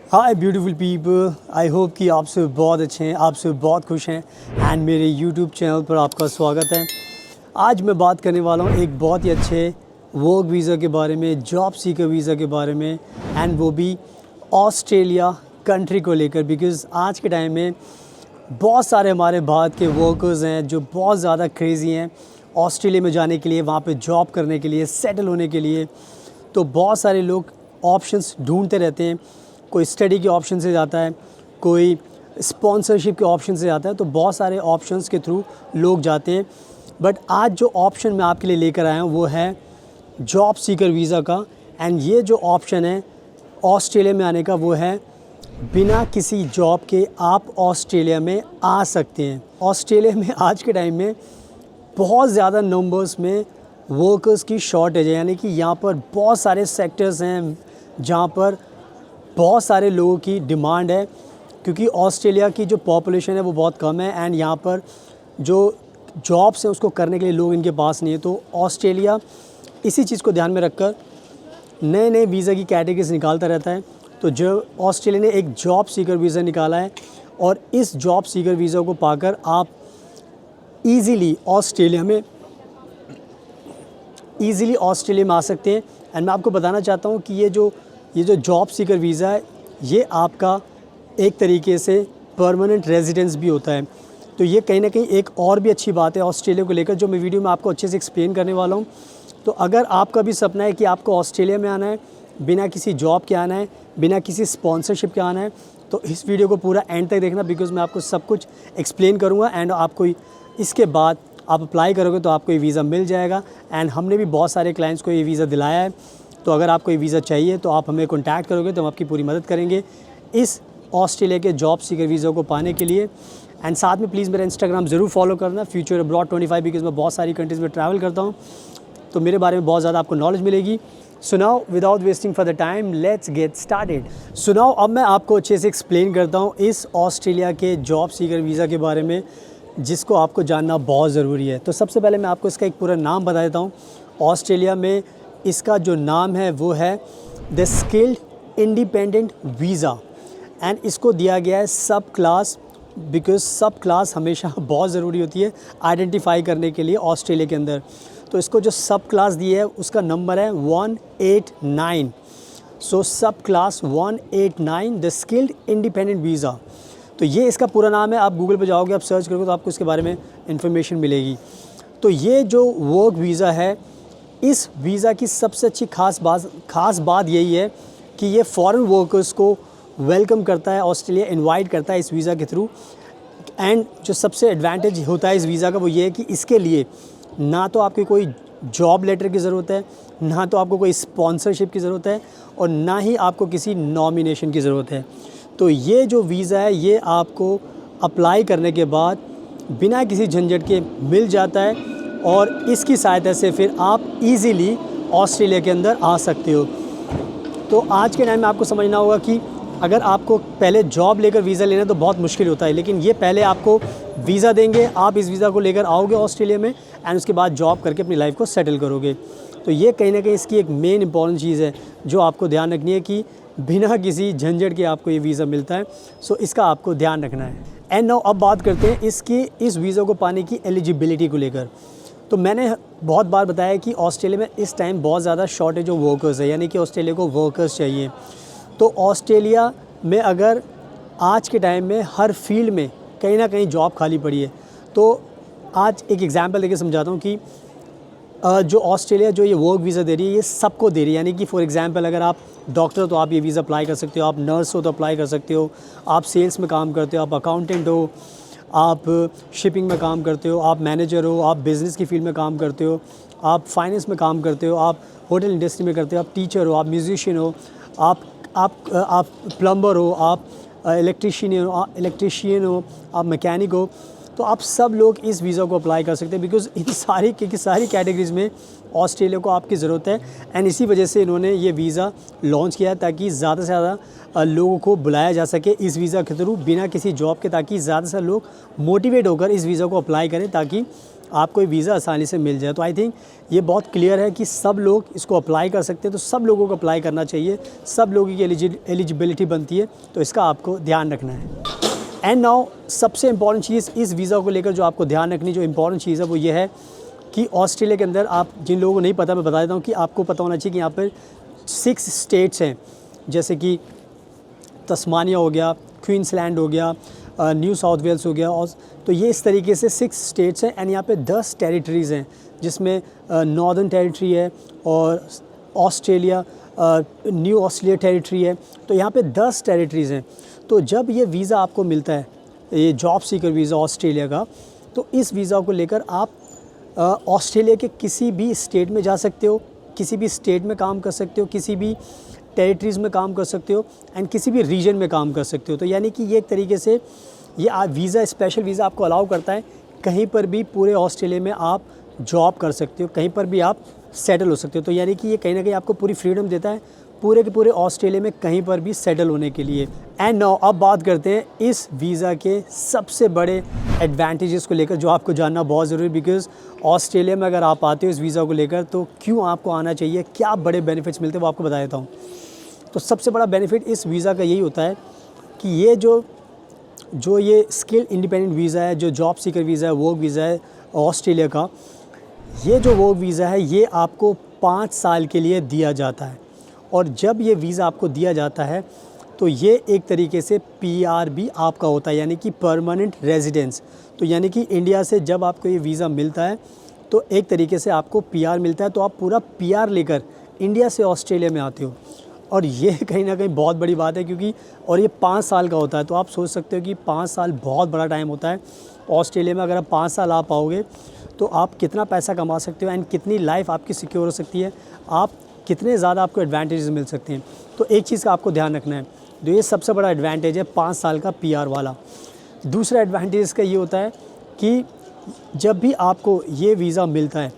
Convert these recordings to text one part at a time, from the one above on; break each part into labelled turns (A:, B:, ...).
A: Hi beautiful people, I hope कि आप सब बहुत अच्छे हैं, आप सब बहुत खुश हैं एंड मेरे यूट्यूब चैनल पर आपका स्वागत है। आज मैं बात करने वाला हूँ एक बहुत ही अच्छे वर्क वीज़ा के बारे में, जॉब सीकर वीज़ा के बारे में, एंड वो भी ऑस्ट्रेलिया कंट्री को लेकर। बिकॉज़ आज के टाइम में बहुत सारे हमारे भारत के वर्कर्स हैं जो बहुत ज़्यादा क्रेज़ी हैं ऑस्ट्रेलिया में जाने के लिए, वहाँ पे जॉब करने के लिए, सेटल होने के लिए। तो बहुत सारे लोग ऑप्शंस ढूंढते रहते हैं, कोई स्टडी के ऑप्शन से जाता है, कोई स्पॉन्सरशिप के ऑप्शन से जाता है, तो बहुत सारे ऑप्शंस के थ्रू लोग जाते हैं। बट आज जो ऑप्शन मैं आपके लिए लेकर आया हूँ वो है जॉब सीकर वीज़ा का। एंड ये जो ऑप्शन है ऑस्ट्रेलिया में आने का वो है बिना किसी जॉब के आप ऑस्ट्रेलिया में आ सकते हैं। ऑस्ट्रेलिया में आज के टाइम में बहुत ज़्यादा नंबर्स में वर्कर्स की शॉर्टेज है, यानी कि यहाँ पर बहुत सारे सेक्टर्स हैं जहाँ पर बहुत सारे लोगों की डिमांड है, क्योंकि ऑस्ट्रेलिया की जो पॉपुलेशन है वो बहुत कम है एंड यहाँ पर जो जॉब्स हैं उसको करने के लिए लोग इनके पास नहीं है। तो ऑस्ट्रेलिया इसी चीज़ को ध्यान में रखकर नए नए वीज़ा की कैटेगरीज निकालता रहता है। तो जो ऑस्ट्रेलिया ने एक जॉब सीकर वीज़ा निकाला है और इस जॉब सीकर वीज़ा को पाकर आप ईज़िली ऑस्ट्रेलिया में आ सकते हैं। एंड मैं आपको बताना चाहता हूँ कि ये जो जॉब सीकर वीज़ा है ये आपका एक तरीके से परमानेंट रेजिडेंस भी होता है। तो ये कहीं ना कहीं एक और भी अच्छी बात है ऑस्ट्रेलिया को लेकर, जो मैं वीडियो में आपको अच्छे से एक्सप्लेन करने वाला हूँ। तो अगर आपका भी सपना है कि आपको ऑस्ट्रेलिया में आना है, बिना किसी जॉब के आना है, बिना किसी स्पॉन्सरशिप के आना है, तो इस वीडियो को पूरा एंड तक देखना, बिकॉज़ मैं आपको सब कुछ एक्सप्लेन करूँगा एंड आपको इसके बाद आप अप्लाई करोगे तो आपको ये वीज़ा मिल जाएगा। एंड हमने भी बहुत सारे क्लाइंट्स को ये वीज़ा दिलाया है। तो अगर आपको ये वीज़ा चाहिए तो आप हमें कॉन्टैक्ट करोगे तो हम आपकी पूरी मदद करेंगे इस ऑस्ट्रेलिया के जॉब सीकर वीज़ा को पाने के लिए। एंड साथ में प्लीज़ मेरा इंस्टाग्राम ज़रूर फॉलो करना, फ्यूचर अब्रॉड 25, बिकॉज़ मैं बहुत सारी कंट्रीज़ में ट्रैवल करता हूँ, तो मेरे बारे में बहुत ज़्यादा आपको नॉलेज मिलेगी। So now without wasting for the time let's get started. So now अब मैं आपको अच्छे से एक्सप्लेन करता हूँ इस ऑस्ट्रेलिया के जॉब सीकर वीज़ा के बारे में, जिसको आपको जानना बहुत ज़रूरी है। तो सबसे पहले मैं आपको इसका एक पूरा नाम बता देता हूँ। ऑस्ट्रेलिया में इसका जो नाम है वो है the skilled independent visa and इसको दिया गया है सब क्लास, बिकॉज सब क्लास हमेशा बहुत ज़रूरी होती है आइडेंटिफाई करने के लिए ऑस्ट्रेलिया के अंदर। तो इसको जो सब क्लास दी है उसका नंबर है 189। सो सब class 189 the skilled independent visa. तो ये इसका पूरा नाम है। आप गूगल पे जाओगे, आप सर्च करोगे तो आपको इसके बारे में इंफॉर्मेशन मिलेगी। तो ये जो वर्क वीज़ा है, इस वीज़ा की सबसे अच्छी खास बात यही है कि ये फॉरेन वर्कर्स को वेलकम करता है, ऑस्ट्रेलिया इनवाइट करता है इस वीज़ा के थ्रू। एंड जो सबसे एडवांटेज होता है इस वीज़ा का वो ये है कि इसके लिए ना तो आपकी कोई जॉब लेटर की ज़रूरत है, ना तो आपको कोई स्पॉन्सरशिप की ज़रूरत है, और ना ही आपको किसी नॉमिनेशन की ज़रूरत है। तो ये जो वीज़ा है ये आपको अप्लाई करने के बाद बिना किसी झंझट के मिल जाता है और इसकी सहायता से फिर आप इजीली ऑस्ट्रेलिया के अंदर आ सकते हो। तो आज के टाइम में आपको समझना होगा कि अगर आपको पहले जॉब लेकर वीज़ा लेना तो बहुत मुश्किल होता है, लेकिन ये पहले आपको वीज़ा देंगे, आप इस वीज़ा को लेकर आओगे ऑस्ट्रेलिया में एंड उसके बाद जॉब करके अपनी लाइफ को सेटल करोगे। तो ये कहीं ना कहीं इसकी एक मेन इंपॉर्टेंट चीज़ है जो आपको ध्यान रखनी है कि बिना किसी झंझट के आपको ये वीज़ा मिलता है। सो इसका आपको ध्यान रखना है। एंड नाउ अब बात करते हैं इस वीज़ा को पाने की एलिजिबिलिटी को लेकर। तो मैंने बहुत बार बताया कि ऑस्ट्रेलिया में इस टाइम बहुत ज़्यादा शॉर्टेज ऑफ वर्कर्स है, यानी कि ऑस्ट्रेलिया को वर्कर्स चाहिए। तो ऑस्ट्रेलिया में अगर आज के टाइम में हर फील्ड में कहीं ना कहीं जॉब खाली पड़ी है। तो आज एक एग्जांपल देके समझाता हूँ कि जो ऑस्ट्रेलिया जो ये वर्क वीज़ा दे रही है ये सबको दे रही है। यानी कि फॉर एग्जांपल अगर आप डॉक्टर हो तो आप ये वीज़ा अप्लाई कर सकते हो, आप नर्स हो तो अप्लाई कर सकते हो, आप सेल्स में काम करते हो, आप अकाउंटेंट हो, आप शिपिंग में काम करते हो, आप मैनेजर हो, आप बिज़नेस की फील्ड में काम करते हो, आप फाइनेंस में काम करते हो, आप होटल इंडस्ट्री में करते हो, आप टीचर हो, आप म्यूजिशियन हो, आप प्लम्बर हो, आप इलेक्ट्रीशियन हो, आप मैकेनिक हो, तो आप सब लोग इस वीज़ा को अप्लाई कर सकते हैं बिकॉज़ इन सारी की सारी कैटेगरीज़ में ऑस्ट्रेलिया को आपकी ज़रूरत है। एंड इसी वजह से इन्होंने ये वीज़ा लॉन्च किया है ताकि ज़्यादा से ज़्यादा लोगों को बुलाया जा सके इस वीज़ा के थ्रू बिना किसी जॉब के, ताकि ज़्यादा से ज़्यादा लोग मोटिवेट होकर इस वीज़ा को अप्लाई करें ताकि आपको ये वीज़ा आसानी से मिल जाए। तो आई थिंक ये बहुत क्लियर है कि सब लोग इसको अप्लाई कर सकते हैं, तो सब लोगों को अप्लाई करना चाहिए, सब लोगों की एलिजिबिलिटी बनती है, तो इसका आपको ध्यान रखना है। एंड नाउ सबसे इम्पॉर्टेंट चीज़ इस वीज़ा को लेकर जो आपको ध्यान रखनी, जो इम्पॉर्टेंट चीज़ है वो ये है कि ऑस्ट्रेलिया के अंदर, आप जिन लोगों को नहीं पता मैं बता देता हूँ कि आपको पता होना चाहिए कि यहाँ पर 6 स्टेट्स हैं, जैसे कि तस्मानिया हो गया, क्वींसलैंड हो गया, न्यू साउथ वेल्स हो गया, और तो ये इस तरीके से 6 स्टेट्स हैं। एंड यहाँ पे 10 टेरिटरीज़ हैं जिसमें नॉर्दर्न टेरिटरी है और ऑस्ट्रेलिया न्यू ऑस्ट्रेलिया टेरिटरी है, तो यहाँ पे 10 टेरिटरीज़ हैं। तो जब ये वीज़ा आपको मिलता है, ये जॉब सीकर वीज़ा ऑस्ट्रेलिया का, तो इस वीज़ा को लेकर आप ऑस्ट्रेलिया के किसी भी स्टेट में जा सकते हो, किसी भी स्टेट में काम कर सकते हो, किसी भी टेरिटरीज़ में काम कर सकते हो, एंड किसी भी रीजन में काम कर सकते हो। तो यानी कि ये एक तरीके से ये वीज़ा, स्पेशल वीज़ा आपको अलाउ करता है कहीं पर भी पूरे ऑस्ट्रेलिया में आप जॉब कर सकते हो, कहीं पर भी आप सेटल हो सकते हो। तो यानी कि ये कहीं ना कहीं आपको पूरी फ्रीडम देता है पूरे के पूरे ऑस्ट्रेलिया में कहीं पर भी सेटल होने के लिए। एंड नाउ अब बात करते हैं इस वीज़ा के सबसे बड़े एडवांटेजेस को लेकर, जो आपको जानना बहुत ज़रूरी है, बिकॉज़ ऑस्ट्रेलिया में अगर आप आते हो इस वीज़ा को लेकर तो क्यों आपको आना चाहिए, क्या बड़े बेनिफिट्स मिलते हैं वो आपको बता देता हूँ। तो सबसे बड़ा बेनिफिट इस वीज़ा का यही होता है कि ये जो ये स्किल इंडिपेंडेंट वीज़ा है, जो जॉब सीकर वीज़ा है, वर्क वीज़ा है ऑस्ट्रेलिया का, ये जो वर्क वीज़ा है ये आपको 5 साल के लिए दिया जाता है। और जब ये वीज़ा आपको दिया जाता है तो ये एक तरीके से पीआर भी आपका होता है, यानी कि परमानेंट रेजिडेंस। तो यानी कि इंडिया से जब आपको ये वीज़ा मिलता है तो एक तरीके से आपको पीआर मिलता है, तो आप पूरा पीआर लेकर इंडिया से ऑस्ट्रेलिया में आते हो। और ये कहीं ना कहीं बहुत बड़ी बात है, क्योंकि और ये 5 साल का होता है। तो आप सोच सकते हो कि 5 साल बहुत बड़ा टाइम होता है ऑस्ट्रेलिया में। अगर आप 5 साल आ पाओगे तो आप कितना पैसा कमा सकते हो एंड कितनी लाइफ आपकी सिक्योर हो सकती है, आप कितने ज़्यादा आपको एडवांटेजेस मिल सकते हैं। तो एक चीज़ का आपको ध्यान रखना है, जो ये सबसे बड़ा एडवांटेज है 5 साल का पीआर वाला। दूसरा एडवांटेज इसका ये होता है कि जब भी आपको ये वीज़ा मिलता है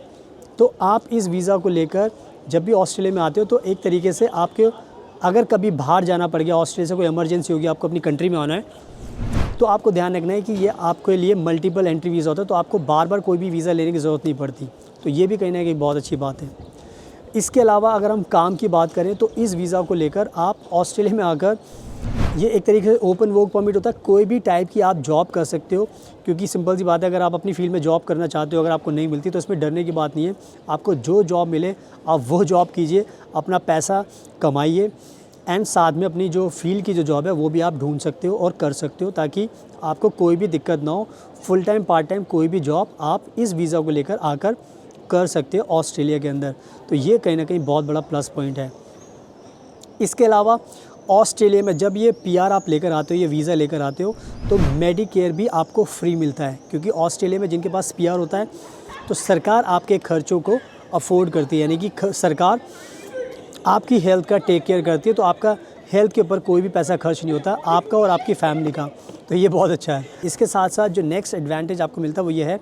A: तो आप इस वीज़ा को लेकर जब भी ऑस्ट्रेलिया में आते हो तो एक तरीके से आपके, अगर कभी बाहर जाना पड़ गया, ऑस्ट्रेलिया से कोई इमरजेंसी होगी, आपको अपनी कंट्री में आना है, तो आपको ध्यान रखना है कि ये आपके लिए मल्टीपल एंट्री वीज़ा होता है, तो आपको बार बार कोई भी वीज़ा लेने की ज़रूरत नहीं पड़ती। तो ये भी कहीं ना कहीं बहुत अच्छी बात है। इसके अलावा अगर हम काम की बात करें तो इस वीज़ा को लेकर आप ऑस्ट्रेलिया में आकर, ये एक तरीके से ओपन वर्क परमिट होता है, कोई भी टाइप की आप जॉब कर सकते हो। क्योंकि सिंपल सी बात है, अगर आप अपनी फील्ड में जॉब करना चाहते हो, अगर आपको नहीं मिलती तो इसमें डरने की बात नहीं है। आपको जो जॉब मिले आप वो जॉब कीजिए, अपना पैसा कमाइए, एंड साथ में अपनी जो फील्ड की जो जॉब है वो भी आप ढूंढ सकते हो और कर सकते हो, ताकि आपको कोई भी दिक्कत ना हो। फुल टाइम पार्ट टाइम कोई भी जॉब आप इस वीज़ा को लेकर आकर कर सकते हो ऑस्ट्रेलिया के अंदर। तो ये कहीं ना कहीं बहुत बड़ा प्लस पॉइंट है। इसके अलावा ऑस्ट्रेलिया में जब ये पीआर आप लेकर आते हो, ये वीज़ा लेकर आते हो, तो मेडिकेयर भी आपको फ्री मिलता है। क्योंकि ऑस्ट्रेलिया में जिनके पास पीआर होता है तो सरकार आपके खर्चों को अफोर्ड करती है, यानी कि सरकार आपकी हेल्थ का टेक केयर करती है। तो आपका हेल्थ के ऊपर कोई भी पैसा खर्च नहीं होता, आपका और आपकी फैमिली का। तो ये बहुत अच्छा है। इसके साथ साथ जो नेक्स्ट एडवांटेज आपको मिलता है वो ये है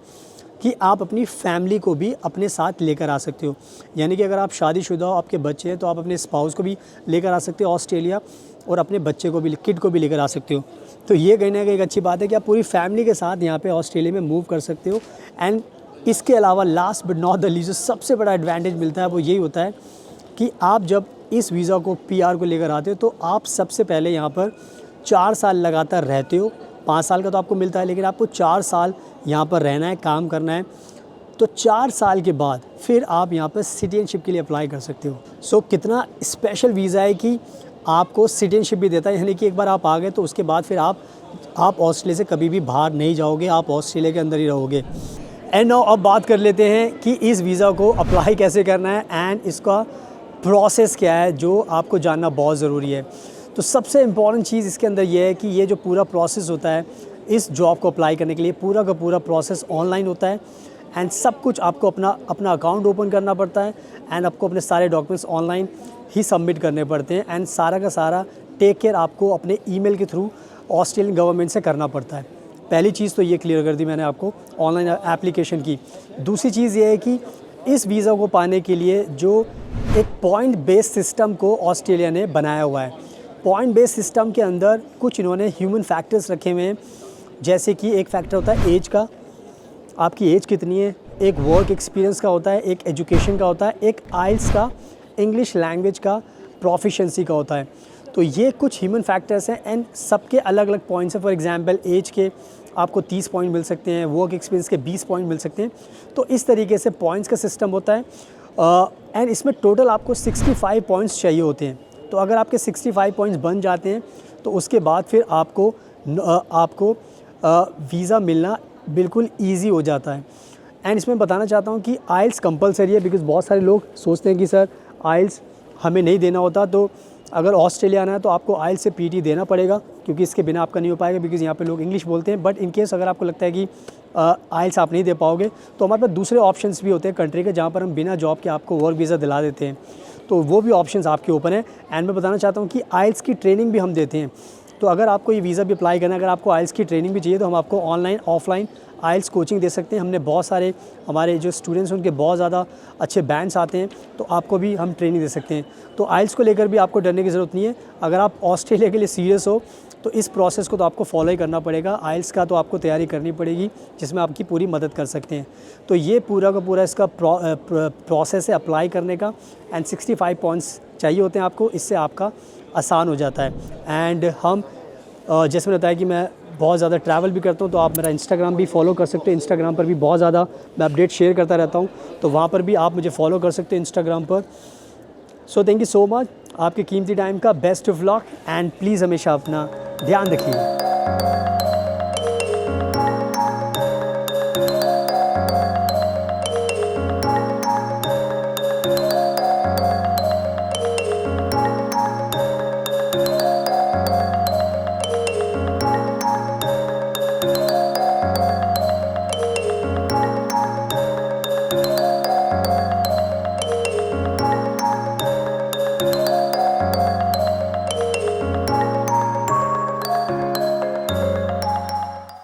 A: कि आप अपनी फैमिली को भी अपने साथ लेकर आ सकते हो। यानी कि अगर आप शादीशुदा हो, आपके बच्चे हैं, तो आप अपने स्पाउस को भी लेकर आ सकते हो ऑस्ट्रेलिया, और अपने बच्चे को भी, किड को भी लेकर आ सकते हो। तो ये कहीं ना कहीं एक अच्छी बात है कि आप पूरी फैमिली के साथ यहाँ पे ऑस्ट्रेलिया में मूव कर सकते हो। एंड इसके अलावा last but not the least, जो सबसे बड़ा एडवांटेज मिलता है वो यही होता है कि आप जब इस वीज़ा को पीआर को लेकर आते हो तो आप सबसे पहले यहाँ पर 4 साल लगातार रहते हो। 5 साल का तो आपको मिलता है, लेकिन आपको 4 साल यहाँ पर रहना है, काम करना है। तो 4 साल के बाद फिर आप यहाँ पर सिटीजनशिप के लिए अप्लाई कर सकते हो। सो कितना स्पेशल वीज़ा है कि आपको सिटीजनशिप भी देता है, यानी कि एक बार आप आ गए तो उसके बाद फिर आप ऑस्ट्रेलिया से कभी भी बाहर नहीं जाओगे, आप ऑस्ट्रेलिया के अंदर ही रहोगे। एंड नाउ अब बात कर लेते हैं कि इस वीज़ा को अप्लाई कैसे करना है एंड इसका प्रोसेस क्या है, जो आपको जानना बहुत ज़रूरी है। तो सबसे इम्पॉर्टेंट चीज़ इसके अंदर ये है कि ये जो पूरा प्रोसेस होता है इस जॉब को अप्लाई करने के लिए, पूरा का पूरा प्रोसेस ऑनलाइन होता है। एंड सब कुछ आपको अपना अकाउंट ओपन करना पड़ता है एंड आपको अपने सारे डॉक्यूमेंट्स ऑनलाइन ही सबमिट करने पड़ते हैं एंड सारा का सारा टेक केयर आपको अपने ईमेल के थ्रू ऑस्ट्रेलियन गवर्नमेंट से करना पड़ता है। पहली चीज़ तो ये क्लियर कर दी मैंने आपको ऑनलाइन एप्लीकेशन की। दूसरी चीज़ ये है कि इस वीज़ा को पाने के लिए जो एक पॉइंट बेस्ड सिस्टम को ऑस्ट्रेलिया ने बनाया हुआ है। पॉइंट बेस्ड सिस्टम के अंदर कुछ इन्होंने ह्यूमन फैक्टर्स रखे हुए हैं, जैसे कि एक फैक्टर होता है एज का, आपकी एज कितनी है, एक वर्क एक्सपीरियंस का होता है, एक एजुकेशन का होता है, एक आइल्स का, इंग्लिश लैंग्वेज का, प्रोफिशेंसी का होता है। तो ये कुछ ह्यूमन फैक्टर्स हैं एंड सबके अलग अलग पॉइंट्स हैं। फॉर एग्जांपल एज के आपको 30 पॉइंट मिल सकते हैं, वर्क एक्सपीरियंस के 20 पॉइंट मिल सकते हैं। तो इस तरीके से पॉइंट्स का सिस्टम होता है एंड इसमें टोटल आपको 65 पॉइंट्स चाहिए होते हैं। तो अगर आपके 65 पॉइंट्स बन जाते हैं तो उसके बाद फिर आपको वीज़ा मिलना बिल्कुल ईजी हो जाता है। एंड इसमें बताना चाहता हूँ कि आइल्स कंपलसरी है, बिकॉज़ बहुत सारे लोग सोचते हैं कि सर आइल्स हमें नहीं देना होता, तो अगर ऑस्ट्रेलिया आना है तो आपको आइल्स से पीटी देना पड़ेगा, क्योंकि इसके बिना आपका नहीं हो पाएगा, बिकॉज़ यहाँ पे लोग इंग्लिश बोलते हैं। बट इन केस अगर आपको लगता है कि आइल्स आप नहीं दे पाओगे तो हमारे पास दूसरे ऑप्शंस भी होते हैं कंट्री के, जहाँ पर हम बिना जॉब के आपको वर्क वीज़ा दिला देते हैं। तो वो भी ऑप्शंस आपके ओपन है। एंड मैं बताना चाहता हूँ कि आइल्स की ट्रेनिंग भी हम देते हैं। तो अगर आपको ये वीज़ा भी अप्लाई करना है, अगर आपको आइल्स की ट्रेनिंग भी चाहिए तो हम आपको ऑनलाइन ऑफलाइन आइल्स कोचिंग दे सकते हैं। हमने बहुत सारे हमारे जो स्टूडेंट्स हैं उनके बहुत ज़्यादा अच्छे बैंड्स आते हैं, तो आपको भी हम ट्रेनिंग दे सकते हैं। तो आइल्स को लेकर भी आपको डरने की ज़रूरत नहीं है। अगर आप ऑस्ट्रेलिया के लिए सीरियस हो तो इस प्रोसेस को तो आपको फॉलो ही करना पड़ेगा। आइल्स का तो आपको तैयारी करनी पड़ेगी, जिसमें आपकी पूरी मदद कर सकते हैं। तो ये पूरा का पूरा इसका प्रोसेस है अप्लाई करने का एंड 65 पॉइंट्स चाहिए होते हैं आपको, इससे आपका आसान हो जाता है। एंड हम जैसे मैंने बताया कि मैं बहुत ज़्यादा ट्रैवल भी करता हूँ, तो आप मेरा इंस्टाग्राम भी फॉलो कर सकते हो। इंस्टाग्राम पर भी बहुत ज़्यादा मैं अपडेट शेयर करता रहता हूँ, तो वहाँ पर भी आप मुझे फॉलो कर सकते हो इंस्टाग्राम पर। So thank you so much, आपके कीमती टाइम का best of luck and please हमेशा अपना ध्यान रखिए।